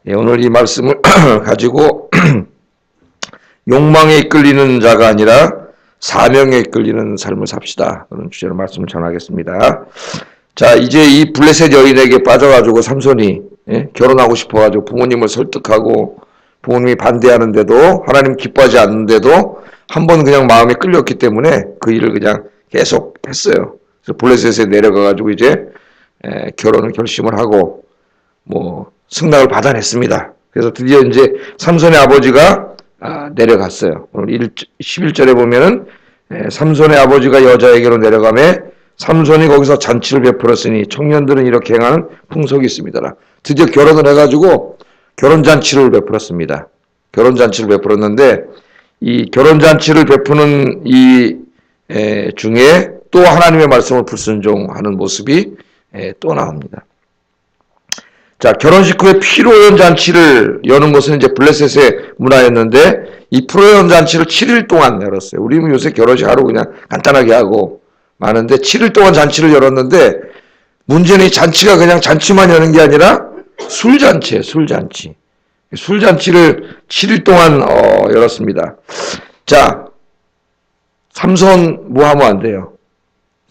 예, 오늘 이 말씀을 가지고 욕망에 이끌리는 자가 아니라 사명에 이끌리는 삶을 삽시다. 그런 주제로 말씀을 전하겠습니다. 자, 이제 이 블레셋 여인에게 빠져가지고 삼손이 결혼하고 싶어가지고 부모님을 설득하고 부모님이 반대하는데도 하나님 기뻐하지 않는데도 한번 그냥 마음에 끌렸기 때문에 그 일을 그냥 계속 했어요. 그래서 블레셋에 내려가가지고 이제 결혼을 결심을 하고 승낙을 받아냈습니다. 그래서 드디어 이제 삼손의 아버지가 내려갔어요. 오늘 11절에 보면은 삼손의 아버지가 여자에게로 내려가매 삼손이 거기서 잔치를 베풀었으니 청년들은 이렇게 행하는 풍속이 있습니다. 드디어 결혼을 해가지고 결혼잔치를 베풀었습니다. 결혼잔치를 베풀었는데 이 결혼잔치를 베푸는 이 중에 또 하나님의 말씀을 불순종하는 모습이 또 나옵니다. 자, 결혼식 후에 피로연 잔치를 여는 것은 이제 블레셋의 문화였는데 이 피로연 잔치를 7일 동안 열었어요. 우리는 요새 결혼식 하루 그냥 간단하게 하고 마는데 7일 동안 잔치를 열었는데 문제는 이 잔치가 그냥 잔치만 여는 게 아니라 술잔치예요. 술잔치. 술잔치를 7일 동안 열었습니다. 자, 삼손 뭐 하면 안 돼요?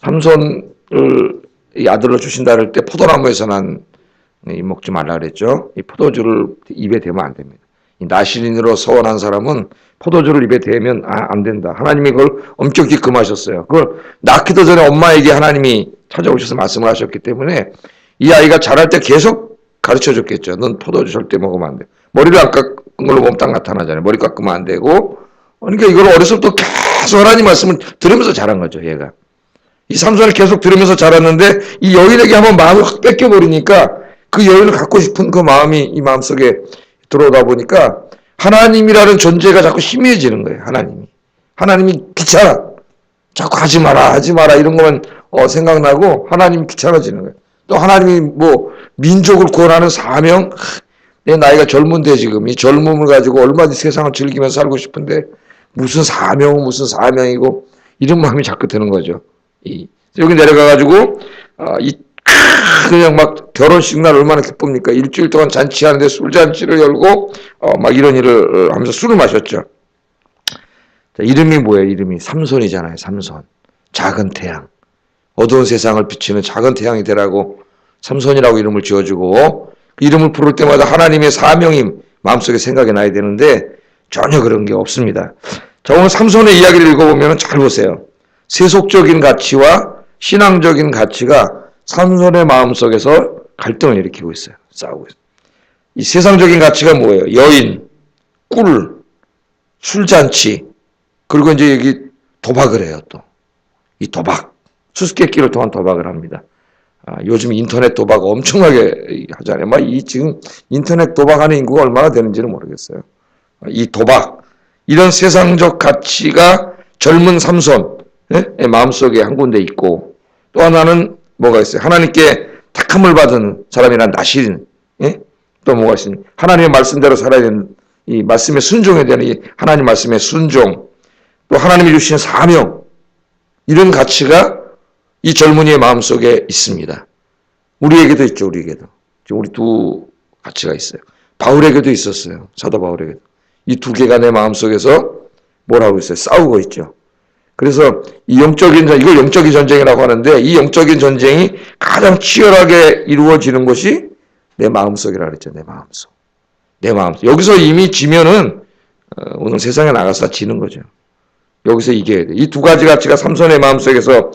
삼손을 이 아들로 주신다 할 때 포도나무에서 난 먹지 말라 그랬죠. 이 포도주를 입에 대면 안 됩니다. 이 나실인으로 서원한 사람은 포도주를 입에 대면 안 된다. 하나님이 그걸 엄격히 금하셨어요. 그걸 낳기도 전에 엄마에게 하나님이 찾아오셔서 말씀을 하셨기 때문에 이 아이가 자랄 때 계속 가르쳐 줬겠죠. 넌 포도주 절대 먹으면 안 돼. 머리를 안 깎은 걸로 보면 딱 나타나잖아요. 머리 깎으면 안 되고. 그러니까 이걸 어렸을 때부터 계속 하나님 말씀을 들으면서 자란 거죠. 얘가. 이 삼손을 계속 들으면서 자랐는데 이 여인에게 한번 마음을 확 뺏겨버리니까 그 여인을 갖고 싶은 그 마음이 이 마음속에 들어오다 보니까 하나님이라는 존재가 자꾸 희미해지는 거예요. 하나님이 귀찮아. 자꾸 하지 마라 이런 것만 생각나고 하나님이 귀찮아지는 거예요. 또 하나님이 민족을 구원하는 사명, 내 나이가 젊은데 지금 이 젊음을 가지고 얼마나 세상을 즐기면서 살고 싶은데 무슨 사명이고 이런 마음이 자꾸 드는 거죠. 여기 내려가가지고 그냥 막 결혼식 날 얼마나 기쁩니까? 일주일 동안 잔치하는데 술잔치를 열고 막 이런 일을 하면서 술을 마셨죠. 자, 이름이 뭐예요? 이름이 삼손이잖아요. 삼손. 작은 태양. 어두운 세상을 비치는 작은 태양이 되라고 삼손이라고 이름을 지어주고 그 이름을 부를 때마다 하나님의 사명이 마음속에 생각이 나야 되는데 전혀 그런 게 없습니다. 자, 오늘 삼손의 이야기를 읽어보면 잘 보세요. 세속적인 가치와 신앙적인 가치가 삼손의 마음속에서 갈등을 일으키고 있어요. 싸우고 있어요. 이 세상적인 가치가 뭐예요? 여인, 꿀, 술잔치, 그리고 이제 여기 도박을 해요. 또 이 도박, 수수께끼를 통한 도박을 합니다. 요즘 인터넷 도박 엄청나게 하잖아요. 지금 인터넷 도박하는 인구가 얼마나 되는지는 모르겠어요. 이 도박, 이런 세상적 가치가 젊은 삼손의 마음속에 한 군데 있고 또 하나는 뭐가 있어요? 하나님께 택함을 받은 사람이란 나실인, 또 뭐가 있어요? 하나님의 말씀대로 살아야 되는 이 말씀에 순종해야 되는 이 하나님 말씀의 순종, 또 하나님이 주신 사명, 이런 가치가 이 젊은이의 마음속에 있습니다. 우리에게도 있죠. 우리 두 가치가 있어요. 바울에게도 있었어요. 사도 바울에게도. 이 두 개가 내 마음속에서 뭐라고 있어요? 싸우고 있죠. 그래서 이 이걸 영적인 전쟁이라고 하는데 이 영적인 전쟁이 가장 치열하게 이루어지는 것이 내 마음속이라고 그랬죠. 내 마음속. 여기서 이미 지면은 오늘 세상에 나가서 지는 거죠. 여기서 이겨야 돼. 이 두 가지 가치가 삼손의 마음속에서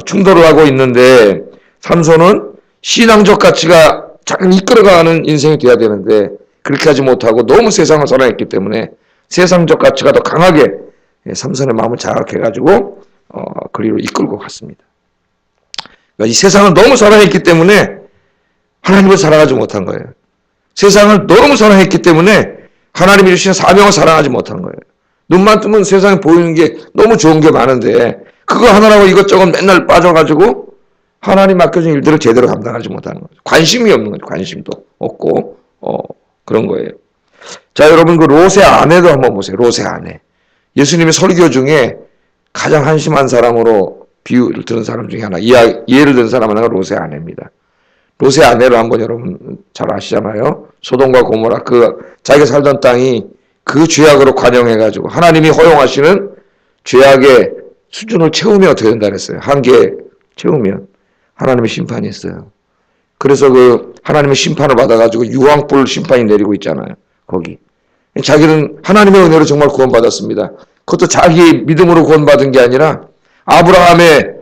충돌을 하고 있는데 삼손은 신앙적 가치가 자꾸 이끌어가는 인생이 돼야 되는데 그렇게 하지 못하고 너무 세상을 사랑했기 때문에 세상적 가치가 더 강하게 삼손의 마음을 자극해가지고 그리로 이끌고 갔습니다. 그러니까 이 세상을 너무 사랑했기 때문에 하나님을 사랑하지 못한 거예요. 세상을 너무 사랑했기 때문에 하나님이 주신 사명을 사랑하지 못한 거예요. 눈만 뜨면 세상에 보이는 게 너무 좋은 게 많은데 그거 하나라고 이것저것 맨날 빠져가지고 하나님 맡겨준 일들을 제대로 감당하지 못하는 거죠. 관심이 없는 거죠. 관심도 없고 그런 거예요. 자, 여러분 그 롯의 아내도 한번 보세요. 롯의 아내. 예수님의 설교 중에 가장 한심한 사람으로 비유를 들은 사람 중에 하나, 예를 든 사람 하나가 롯의 아내입니다. 롯의 아내를 한번 여러분 잘 아시잖아요. 소돔과 고모라 그 자기가 살던 땅이 그 죄악으로 관영해가지고 하나님이 허용하시는 죄악의 수준을 채우면 어떻게 된다 그랬어요. 한계 채우면 하나님의 심판이 있어요. 그래서 그 하나님의 심판을 받아가지고 유황불 심판이 내리고 있잖아요. 거기. 자기는 하나님의 은혜로 정말 구원받았습니다. 그것도 자기 믿음으로 구원받은 게 아니라 아브라함의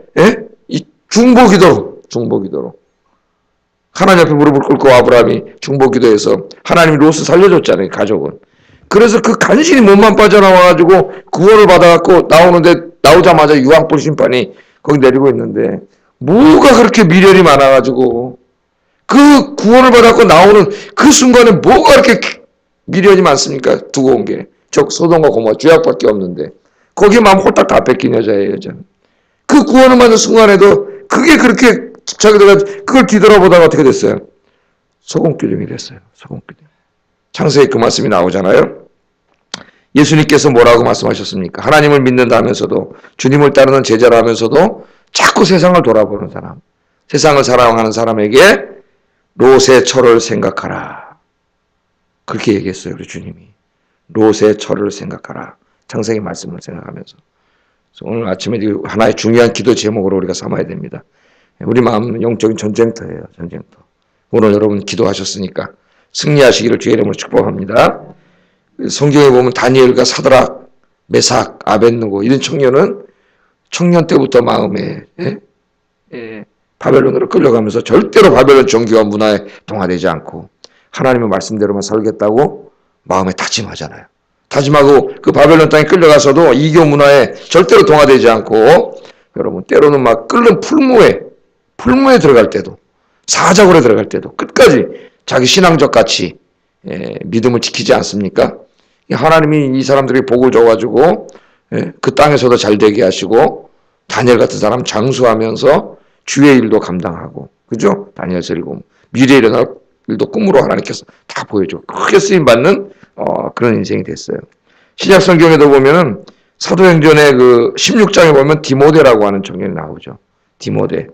이 중보기도로 하나님 앞에 무릎을 꿇고 아브라함이 중보기도해서 하나님이 롯을 살려줬잖아요. 가족은. 그래서 그 간신히 몸만 빠져나와가지고 구원을 받아갖고 나오자마자 유황불 심판이 거기 내리고 있는데 뭐가 그렇게 미련이 많아가지고 그 구원을 받았고 나오는 그 순간에 뭐가 그렇게 미련이 많습니까? 두고 온 게. 소돔과 고모라 죄악밖에 없는데 거기에 마음 홀딱 다 뺏긴 여자예요. 여자는. 그 구원을 받는 순간에도 그게 그렇게 집착이 돼가지고 그걸 뒤돌아보다가 어떻게 됐어요? 소금기둥이 됐어요. 소금기둥. 창세기 그 말씀이 나오잖아요. 예수님께서 뭐라고 말씀하셨습니까? 하나님을 믿는다면서도 주님을 따르는 제자라면서도 자꾸 세상을 돌아보는 사람, 세상을 사랑하는 사람에게 롯의 철을 생각하라. 그렇게 얘기했어요. 우리 주님이. 롯의 철을 생각하라. 창세기 말씀을 생각하면서. 오늘 아침에 하나의 중요한 기도 제목으로 우리가 삼아야 됩니다. 우리 마음은 영적인 전쟁터예요. 전쟁터. 오늘 여러분 기도하셨으니까 승리하시기를 주의 이름으로 축복합니다. 성경에 보면 다니엘과 사드락, 메삭, 아벳느고 이런 청년은 청년 때부터 마음에 바벨론으로 끌려가면서 절대로 바벨론 종교와 문화에 동화되지 않고 하나님의 말씀대로만 살겠다고 마음에 다짐하잖아요. 다짐하고 그 바벨론 땅에 끌려가서도 이교 문화에 절대로 동화되지 않고 여러분 때로는 막 끓는 풀무에 들어갈 때도 사자굴에 들어갈 때도 끝까지 자기 신앙적 가치 믿음을 지키지 않습니까? 하나님이 이 사람들에게 복을 줘가지고 그 땅에서도 잘 되게 하시고 다니엘 같은 사람 장수하면서 주의 일도 감당하고 그죠? 다니엘서 읽으면 미래에 일어날 일도 꿈으로 하나님께서 다 보여줘. 크게 쓰임받는 그런 인생이 됐어요. 신약 성경에도 보면은 사도행전의 그 16장에 보면 디모데라고 하는 청년이 나오죠. 디모데.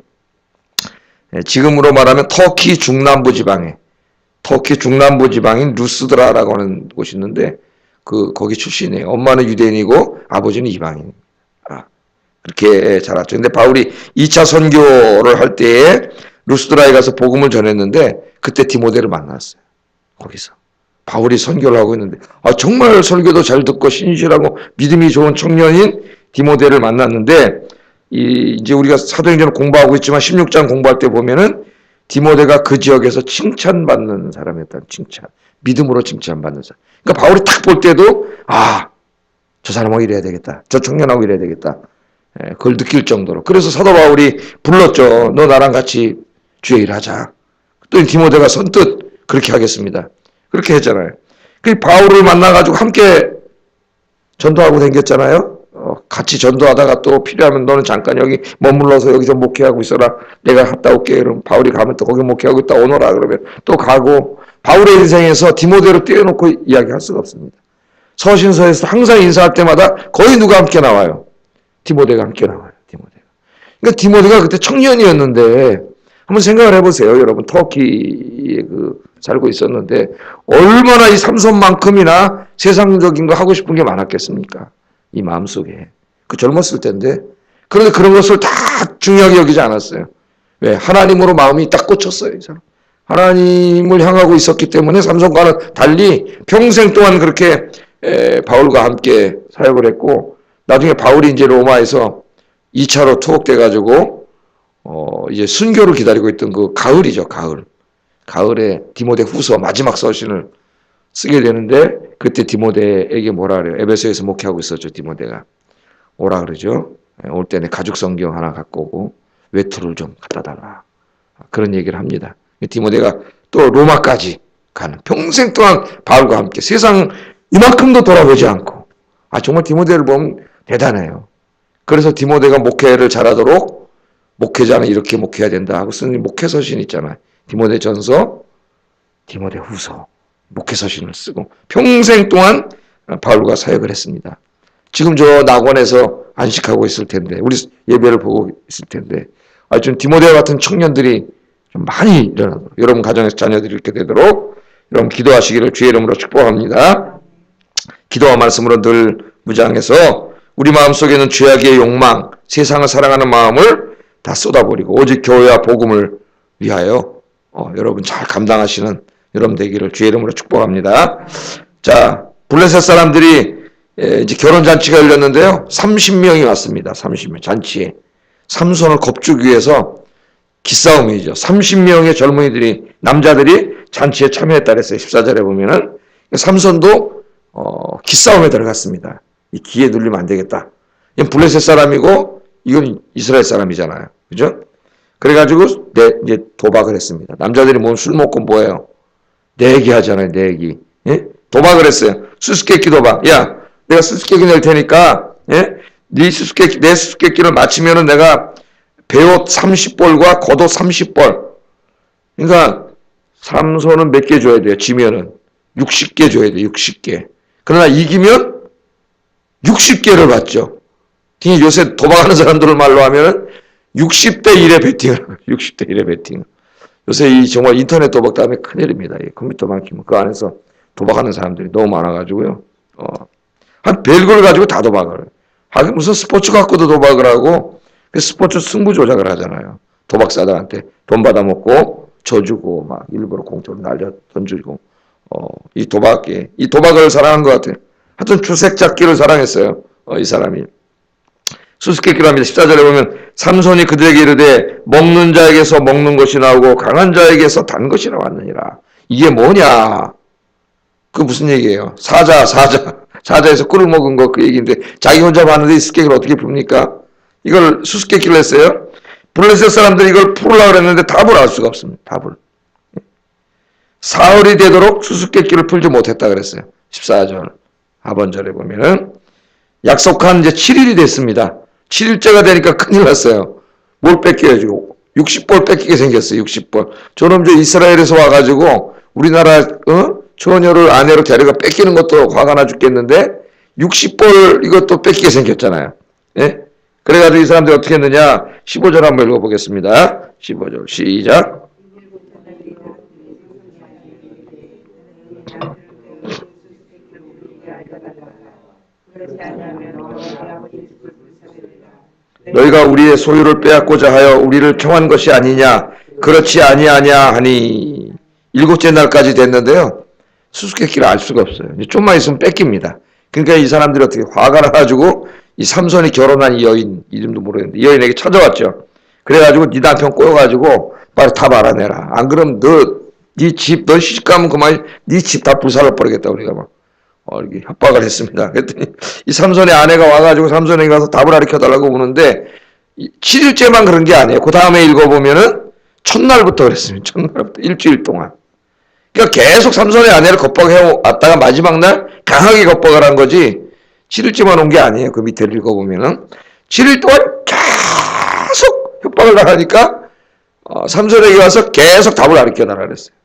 지금으로 말하면 터키 중남부 지방인 루스드라라고 하는 곳이 있는데 거기 출신이에요. 엄마는 유대인이고 아버지는 이방인. 그렇게 자랐죠. 근데 바울이 2차 선교를 할 때에 루스드라에 가서 복음을 전했는데 그때 디모데를 만났어요. 거기서. 바울이 선교를 하고 있는데 정말 설교도 잘 듣고 신실하고 믿음이 좋은 청년인 디모데를 만났는데 이제 우리가 사도행전을 공부하고 있지만 16장 공부할 때 보면은 디모데가 그 지역에서 칭찬받는 사람이었다는 칭찬. 믿음으로 칭찬받는 사람. 그러니까 바울이 딱 볼 때도 저 사람하고 이래야 되겠다. 저 청년하고 이래야 되겠다. 그걸 느낄 정도로. 그래서 사도 바울이 불렀죠. 너 나랑 같이 주의 일하자. 또 디모데가 선뜻 그렇게 하겠습니다. 그렇게 했잖아요. 그 바울을 만나가지고 함께 전도하고 다녔잖아요. 같이 전도하다가 또 필요하면 너는 잠깐 여기 머물러서 여기서 목회하고 있어라. 내가 갔다 올게. 그럼 바울이 가면 또 거기 목회하고 있다 오너라. 그러면 또 가고. 바울의 인생에서 디모데로 떼어놓고 이야기할 수가 없습니다. 서신서에서 항상 인사할 때마다 거의 누가 함께 나와요. 디모데가 함께 나와요. 그러니까 디모데가 그때 청년이었는데 한번 생각을 해보세요. 여러분 터키에 살고 있었는데 얼마나 이 삼손만큼이나 세상적인 거 하고 싶은 게 많았겠습니까? 이 마음속에. 젊었을 때인데 그런데 그런 것을 다 중요하게 여기지 않았어요. 왜? 하나님으로 마음이 딱 꽂혔어요. 이 사람. 하나님을 향하고 있었기 때문에 삼손과는 달리 평생 동안 그렇게 바울과 함께 사역을 했고 나중에 바울이 이제 로마에서 2차로 투옥돼가지고 이제 순교를 기다리고 있던 그 가을이죠. 가을에 디모데 후서 마지막 서신을 쓰게 되는데 그때 디모데에게 뭐라 그래요? 에베소에서 목회하고 있었죠. 디모데가 오라 그러죠. 올 때는 가죽 성경 하나 갖고 오고 외투를 좀 갖다 달라. 그런 얘기를 합니다. 디모데가 또 로마까지 가는 평생 동안 바울과 함께 세상 이만큼도 돌아보지 않고 정말 디모데를 보면 대단해요. 그래서 디모데가 목회를 잘하도록 목회자는 이렇게 목회해야 된다 하고 쓰는 목회서신 있잖아요. 디모데전서, 디모데후서 목회서신을 쓰고 평생 동안 바울과 사역을 했습니다. 지금 저 낙원에서 안식하고 있을 텐데 우리 예배를 보고 있을 텐데 좀 디모데와 같은 청년들이 좀 많이 일어나도록 여러분 가정에서 자녀들이 이렇게 되도록 여러분 기도하시기를 주의 이름으로 축복합니다. 기도와 말씀으로 늘 무장해서 우리 마음속에 있는 죄악의 욕망, 세상을 사랑하는 마음을 다 쏟아버리고 오직 교회와 복음을 위하여 여러분 잘 감당하시는 여러분 되기를 주의 이름으로 축복합니다. 자, 블레셋 사람들이 이제 결혼잔치가 열렸는데요. 30명이 왔습니다. 30명 잔치에. 삼손을 겁주기 위해서 기싸움이죠. 30명의 젊은이들이, 남자들이 잔치에 참여했다 그랬어요. 14절에 보면은. 삼손도 기싸움에 들어갔습니다. 이 기에 눌리면 안 되겠다. 이건 블레셋 사람이고 이건 이스라엘 사람이잖아요. 그죠? 그래가지고 이제 도박을 했습니다. 남자들이 술 먹고 뭐예요? 내기 하잖아요. 내기. 예? 도박을 했어요. 수수께끼 도박. 야, 내가 수수께끼 낼 테니까, 예? 내 수수께끼를 맞히면은 내가 배옷 30벌과 겉옷 30벌. 그러니까 삼손은 몇 개 줘야 돼요? 지면은 60개 줘야 돼요. 60개. 그러나 이기면 60개를 받죠. 요새 도박하는 사람들을 말로 하면은 60대 1의 베팅을 60대 1의 베팅. 요새 이 정말 인터넷 도박 다음에 큰일입니다. 컴퓨터 막히면 그 안에서 도박하는 사람들이 너무 많아가지고요. 한 별걸 가지고 다 도박을. 하긴 무슨 스포츠 갖고도 도박을 하고 스포츠 승부 조작을 하잖아요. 도박사들한테 돈 받아먹고 져주고 막 일부러 공짜로 날려 던지고 이 도박을 사랑한 것 같아요. 하여튼 주색 잡기를 사랑했어요. 이 사람이. 수수께끼를 합니다. 14절에 보면 삼손이 그들에게 이르되 먹는 자에게서 먹는 것이 나오고 강한 자에게서 단 것이 나왔느니라. 이게 뭐냐? 그 무슨 얘기예요? 사자에서 꿀을 먹은 거 그 얘기인데 자기 혼자 봤는데 이 수수께끼를 어떻게 풉니까? 이걸 수수께끼를 했어요. 블레셋 사람들이 이걸 풀으려고 그랬는데 답을 알 수가 없습니다. 답을. 사흘이 되도록 수수께끼를 풀지 못했다 그랬어요. 14절 하반절에 보면은 약속한 이제 7일이 됐습니다. 7일째가 되니까 큰일 났어요. 뭘 뺏겨가지고 60벌 뺏기게 생겼어요. 60벌. 저놈 이스라엘에서 와가지고 우리나라 처녀를 아내로 데려가 뺏기는 것도 화가 나 죽겠는데 60벌 이것도 뺏기게 생겼잖아요. 예? 그래가지고 이 사람들이 어떻게 했느냐? 15절 한번 읽어보겠습니다. 15절 시작. 너희가 우리의 소유를 빼앗고자 하여 우리를 청한 것이 아니냐? 그렇지 아니하냐 하니. 7째 날까지 됐는데요. 수수께끼를 알 수가 없어요. 좀만 있으면 뺏깁니다. 그러니까 이 사람들이 어떻게 화가 나가지고 이 삼손이 결혼한 이 여인, 이름도 모르겠는데 이 여인에게 찾아왔죠. 그래가지고 네 남편 꼬여가지고 빨리 답 알아내라. 안 그러면 너 시집 가면 그만 네 집 다 불살라 버리겠다. 우리가 막 이렇게 협박을 했습니다. 그랬더니 이 삼손의 아내가 와가지고 삼손에게 가서 답을 가르쳐달라고 오는데 7일째만 그런 게 아니에요. 그 다음에 읽어보면은 첫날부터 그랬습니다. 첫날부터 일주일 동안. 그러니까 계속 삼손의 아내를 겁박해 왔다가 마지막 날 강하게 겁박을 한 거지 7일째만 온 게 아니에요. 그 밑에를 읽어보면은 7일 동안 계속 협박을 당하니까 삼손에게 와서 계속 답을 가르쳐달라 그랬어요.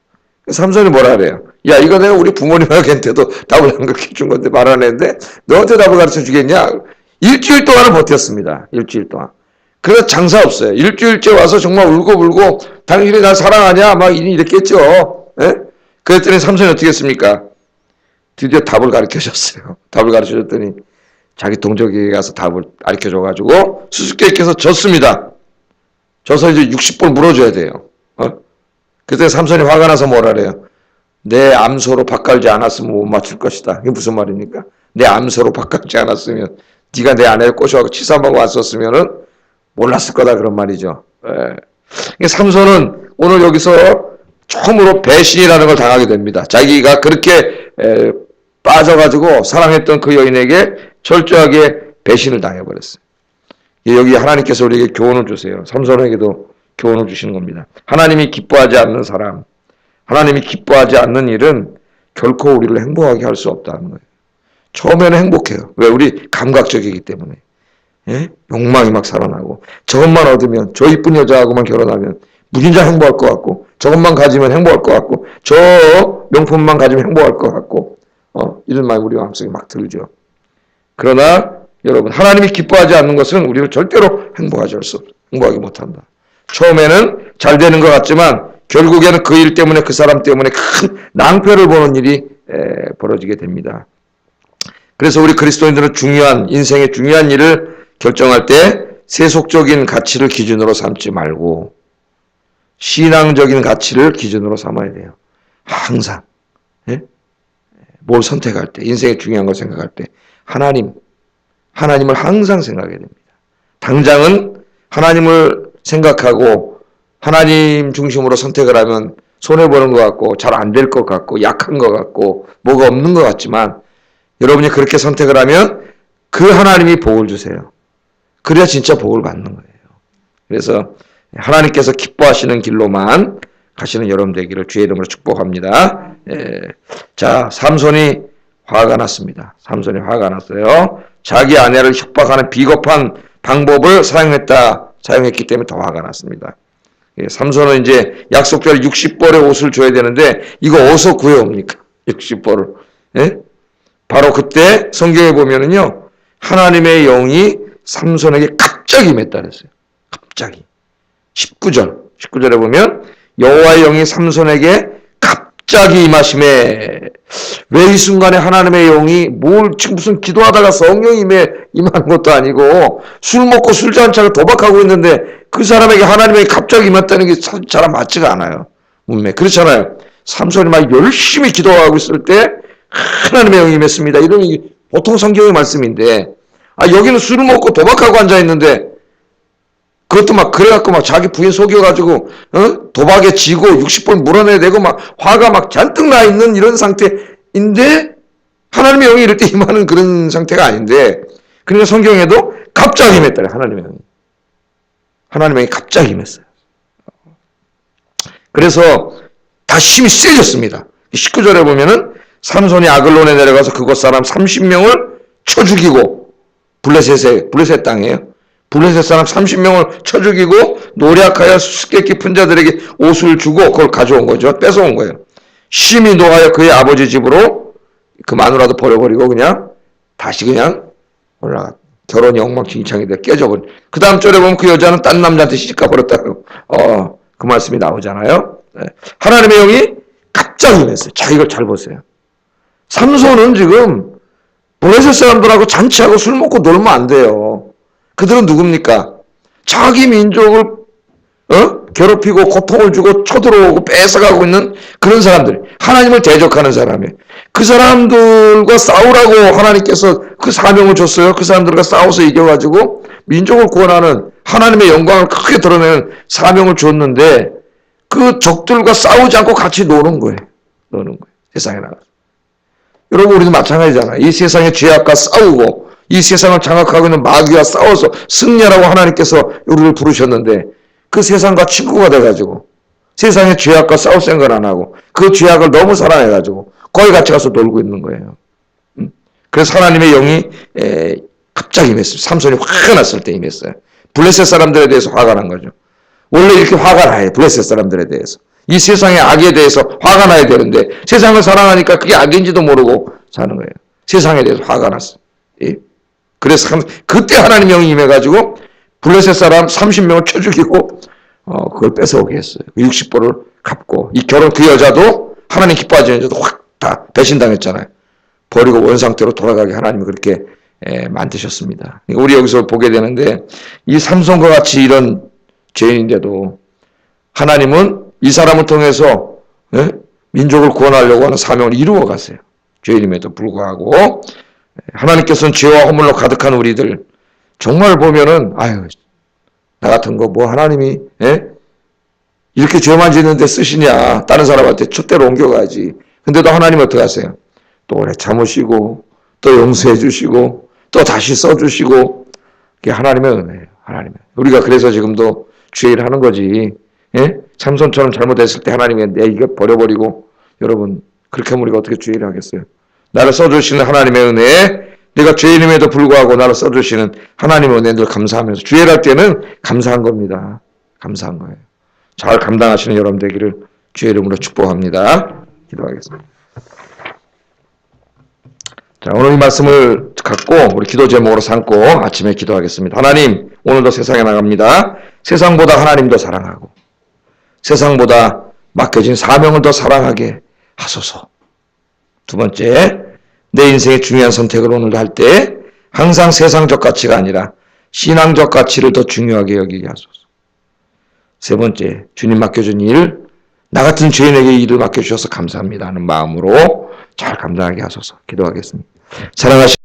삼손이 뭐라 그래요? 야, 이거 내가 우리 부모님한테도 답을 안 가르쳐 준 건데 말 안 했는데 너한테 답을 가르쳐 주겠냐? 일주일 동안은 버텼습니다. 일주일 동안. 그래서 장사 없어요. 일주일째 와서 정말 울고 당신이 날 사랑하냐? 막 이렇게 했죠. 예? 그랬더니 삼손이 어떻게 했습니까? 드디어 답을 가르쳐 줬어요. 답을 가르쳐 줬더니 자기 동족에게 가서 답을 가르쳐 줘가지고 수수께끼에서 졌습니다. 져서 이제 60벌 물어줘야 돼요. 그때 삼손이 화가 나서 뭐라 그래요? 내 암소로 밭갈지 않았으면 못 맞출 것이다. 이게 무슨 말입니까? 내 암소로 밭갈지 않았으면 네가 내 아내를 꼬셔가지고 치사하고 왔었으면은 몰랐을 거다 그런 말이죠. 예. 삼손은 오늘 여기서 처음으로 배신이라는 걸 당하게 됩니다. 자기가 그렇게 빠져가지고 사랑했던 그 여인에게 철저하게 배신을 당해버렸어요. 여기 하나님께서 우리에게 교훈을 주세요. 삼손에게도 교훈을 주시는 겁니다. 하나님이 기뻐하지 않는 사람, 하나님이 기뻐하지 않는 일은 결코 우리를 행복하게 할 수 없다는 거예요. 처음에는 행복해요. 왜? 우리 감각적이기 때문에. 예? 욕망이 막 살아나고 저것만 얻으면 저 이쁜 여자하고만 결혼하면 무진장 행복할 것 같고 저것만 가지면 행복할 것 같고 저 명품만 가지면 행복할 것 같고 이런 말이 우리 마음속에 막 들죠. 그러나 여러분 하나님이 기뻐하지 않는 것은 우리를 절대로 행복하게 못한다. 처음에는 잘 되는 것 같지만 결국에는 그 일 때문에 그 사람 때문에 큰 낭패를 보는 일이 벌어지게 됩니다. 그래서 우리 그리스도인들은 인생의 중요한 일을 결정할 때 세속적인 가치를 기준으로 삼지 말고 신앙적인 가치를 기준으로 삼아야 돼요. 항상. 예? 뭘 선택할 때, 인생의 중요한 걸 생각할 때 하나님을 항상 생각해야 됩니다. 당장은 하나님을 생각하고 하나님 중심으로 선택을 하면 손해보는 것 같고 잘 안 될 것 같고 약한 것 같고 뭐가 없는 것 같지만 여러분이 그렇게 선택을 하면 그 하나님이 복을 주세요. 그래야 진짜 복을 받는 거예요. 그래서 하나님께서 기뻐하시는 길로만 가시는 여러분 되기를 주의 이름으로 축복합니다. 자, 삼손이 화가 났습니다. 삼손이 화가 났어요. 자기 아내를 협박하는 비겁한 방법을 사용했기 때문에 더 화가 났습니다. 삼손은 이제 약속대로 60벌의 옷을 줘야 되는데 이거 어디서 구해옵니까? 60벌을. 예? 바로 그때 성경에 보면은요. 하나님의 영이 삼손에게 갑자기 임했다 그랬어요. 갑자기. 19절에 보면 여호와의 영이 삼손에게 갑자기 임하심에 왜 이 순간에 하나님의 영이 무슨 기도하다가 성령이 임하는 것도 아니고 술 먹고 술자 한 차를 도박하고 있는데 그 사람에게 하나님의 갑자기 임했다는 게 잘 맞지가 않아요. 문맥. 그렇잖아요. 삼손이 막 열심히 기도하고 있을 때 하나님의 영이 임했습니다. 이런 보통 성경의 말씀인데 여기는 술을 먹고 도박하고 앉아있는데 그것도 막 그래갖고 막 자기 부인 속여가지고 도박에 지고 60번 물어내야 되고 막 화가 막 잔뜩 나 있는 이런 상태인데 하나님의 영이 이럴 때 임하는 그런 상태가 아닌데 그러니까 성경에도 갑자기 임했다. 하나님의 영이 갑자기 임했어요. 그래서 다시 힘이 세졌습니다. 19절에 보면은 삼손이 아글론에 내려가서 그곳 사람 30명을 쳐 죽이고 블레셋 땅이에요. 블레셋 사람 30명을 쳐 죽이고 노력하여 수수께 깊은 자들에게 옷을 주고 그걸 가져온 거죠. 뺏어온 거예요. 심히 노하여 그의 아버지 집으로 그 마누라도 버려버리고 다시 올라가. 결혼이 엉망진창이 돼 깨져버린. 그 다음 절에 보면 그 여자는 딴 남자한테 시집가 버렸다고. 그 말씀이 나오잖아요. 하나님의 영이 갑자기 임했어요. 자, 이걸 잘 보세요. 삼손은 지금 블레셋 사람들하고 잔치하고 술 먹고 놀면 안 돼요. 그들은 누굽니까? 자기 민족을 괴롭히고 고통을 주고 쳐들어오고 뺏어가고 있는 그런 사람들. 하나님을 대적하는 사람이에요. 그 사람들과 싸우라고 하나님께서 그 사명을 줬어요. 그 사람들과 싸워서 이겨가지고 민족을 구원하는 하나님의 영광을 크게 드러내는 사명을 줬는데 그 적들과 싸우지 않고 같이 노는 거예요. 세상에 나가서. 여러분 우리도 마찬가지잖아요. 이 세상의 죄악과 싸우고 이 세상을 장악하고 있는 마귀와 싸워서 승리하라고 하나님께서 우리를 부르셨는데 그 세상과 친구가 돼가지고 세상의 죄악과 싸울 생각을 안 하고 그 죄악을 너무 사랑해가지고 거기 같이 가서 놀고 있는 거예요. 그래서 하나님의 영이 갑자기 임했어요. 삼손이 화가 났을 때 임했어요. 블레셋 사람들에 대해서 화가 난 거죠. 원래 이렇게 화가 나요. 블레셋 사람들에 대해서. 이 세상의 악에 대해서 화가 나야 되는데 세상을 사랑하니까 그게 악인지도 모르고 사는 거예요. 세상에 대해서 화가 났어요. 그래서 그때 하나님의 영이 임해가지고 블레셋 사람 30명을 쳐 죽이고 그걸 뺏어오게 했어요. 60벌을 갚고 그 여자도 하나님 기뻐하지 않는 여자도 확 다 배신당했잖아요. 버리고 원상태로 돌아가게 하나님이 그렇게 만드셨습니다. 우리 여기서 보게 되는데 이 삼손과 같이 이런 죄인인데도 하나님은 이 사람을 통해서 민족을 구원하려고 하는 사명을 이루어 갔어요. 죄인임에도 불구하고 하나님께서는 죄와 허물로 가득한 우리들 정말 보면은 나 같은 거 하나님이 이렇게 죄만 짓는데 쓰시냐. 다른 사람한테 촛대로 옮겨가야지. 근데도 하나님 어떻게 하세요? 또 오래 참으시고 또 용서해 주시고 또 다시 써주시고 그게 하나님의 은혜예요. 우리가 그래서 지금도 주의 일을 하는 거지. 삼손처럼 잘못했을 때 하나님이 이거 버려버리고 여러분 그렇게 하면 우리가 어떻게 주의 일을 하겠어요? 나를 써주시는 하나님의 은혜에 내가 죄인임에도 불구하고 나를 써주시는 하나님의 은혜에 늘 감사하면서 주의 일할 때는 감사한 겁니다. 감사한 거예요. 잘 감당하시는 여러분 되기를 주의 이름으로 축복합니다. 기도하겠습니다. 자, 오늘 이 말씀을 갖고 우리 기도 제목으로 삼고 아침에 기도하겠습니다. 하나님, 오늘도 세상에 나갑니다. 세상보다 하나님도 사랑하고 세상보다 맡겨진 사명을 더 사랑하게 하소서. 두 번째, 내 인생의 중요한 선택을 오늘 할 때 항상 세상적 가치가 아니라 신앙적 가치를 더 중요하게 여기게 하소서. 세 번째, 주님 맡겨준 일, 나 같은 죄인에게 일을 맡겨주셔서 감사합니다 하는 마음으로 잘 감당하게 하소서. 기도하겠습니다. 사랑하시는